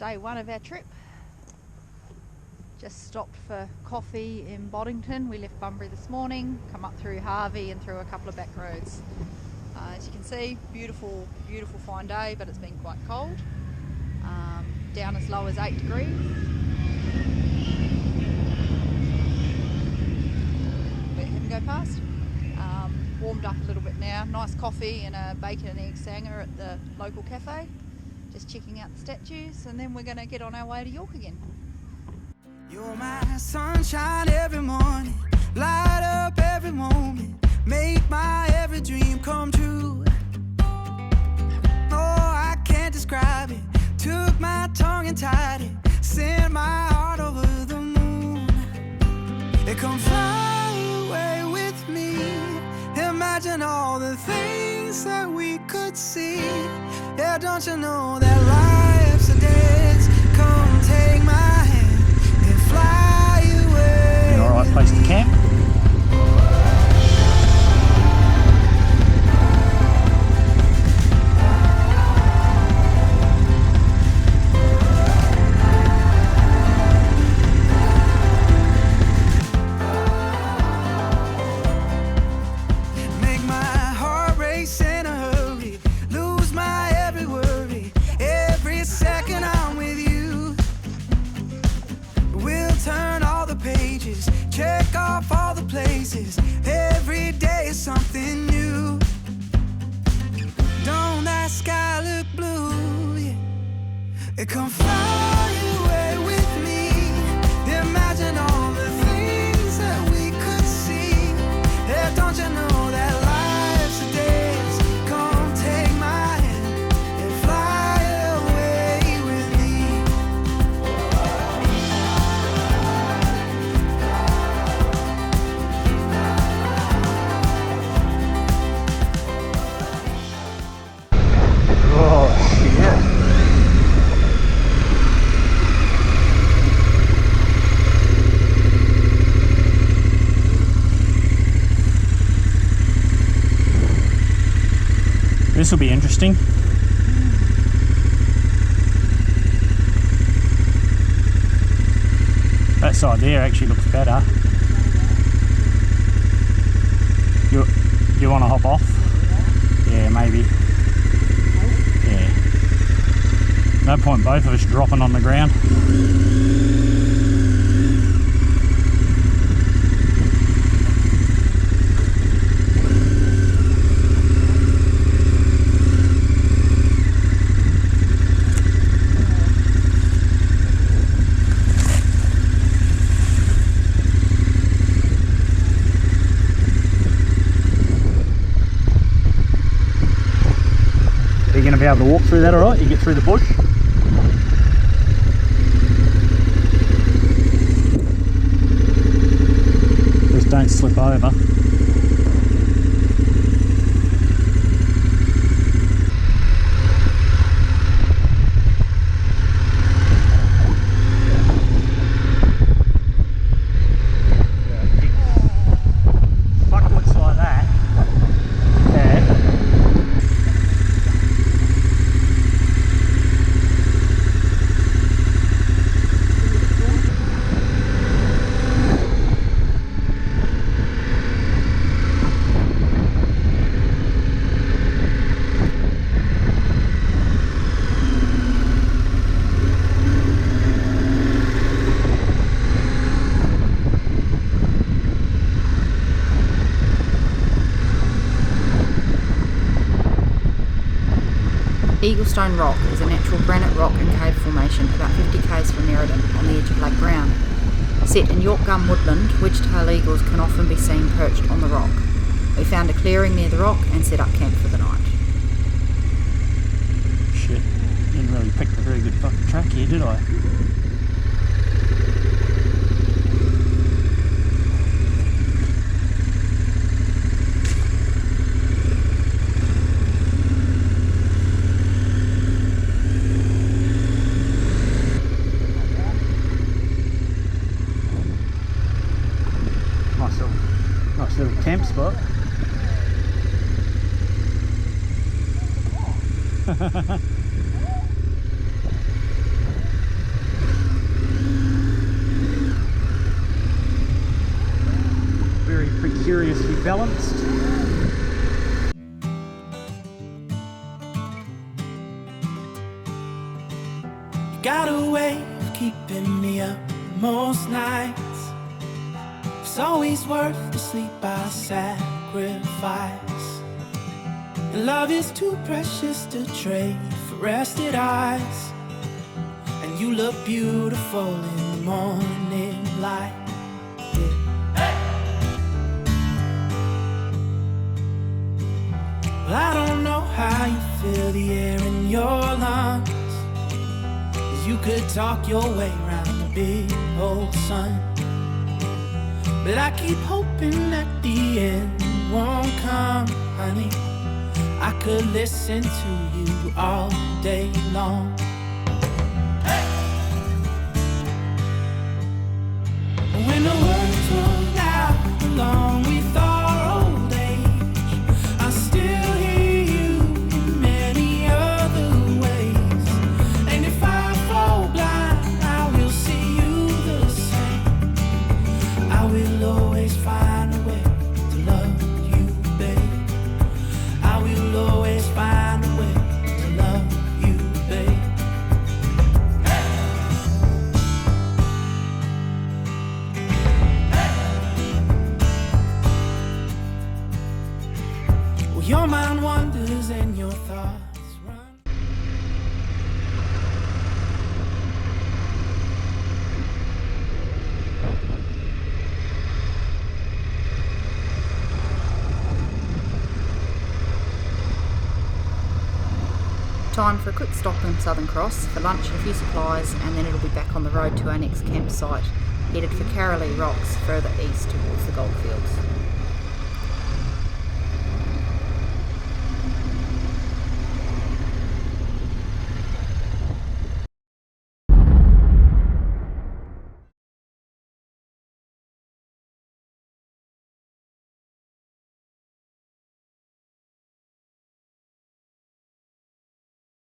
day one of our trip. Just stopped for coffee in Boddington. We left Bunbury this morning, come up through Harvey and through a couple of back roads. As you can see, beautiful fine day, but it's been quite cold. Down as low as 8 degrees. Let him go past. Warmed up a little bit now. Nice coffee and a bacon and egg sanger at the local cafe. Just checking out the statues, and then we're going to get on our way to York again. You're my sunshine every morning, light up every moment, make my every dream come true. Oh, I can't describe it, took my tongue and tied it, sent my heart over the moon. It come fly away with me, imagine all the things that we could see. Yeah, don't you know that life's a dance? Come take my hand and fly away. An alright place to camp. Make my heart race in a hurry, lose my every worry, every second I'm with you. We'll turn all the pages, check off all the places, every day is something new. Don't that sky look blue? Yeah. It come fly away with me, imagine all the things that we could see. Yeah, don't you know that life's a dance? Come take my hand and fly away with me. Oh shit. This will be interesting. That side there actually looks better. You want to hop off? Yeah, maybe. Yeah. No point both of us dropping on the ground. Are you going to be able to walk through that alright? You get through the bush? Just don't slip over. Buckets like that. Yeah. Eaglestone Rock is a natural granite rock and cave formation about 50 k's from Merredin on the edge of Lake Brown. Set in York gum woodland, wedge-tailed eagles can often be seen perched on the rock. We found a clearing near the rock and set up camp for the night. Shit, didn't really pick a very good fucking track here, did I? Nice little camp spot. balanced. You got a way of keeping me up most nights. It's always worth the sleep I sacrifice. And love is too precious to trade for rested eyes. And you look beautiful in the morning light. Well, I don't know how you feel the air in your lungs, 'cause you could talk your way around the big old sun. But I keep hoping that the end won't come, honey. I could listen to you all day long. When the words roll out along with our old age, I still hear you in many other ways. And if I fall blind, I will see you the same. I will always find a way to love you, babe. I will always find a way to love you, babe. Your mind wanders and your thoughts run. Time for a quick stop in Southern Cross for lunch, a few supplies, and then it'll be back on the road to our next campsite, headed for Kalgoorlie Rocks further east towards the goldfields.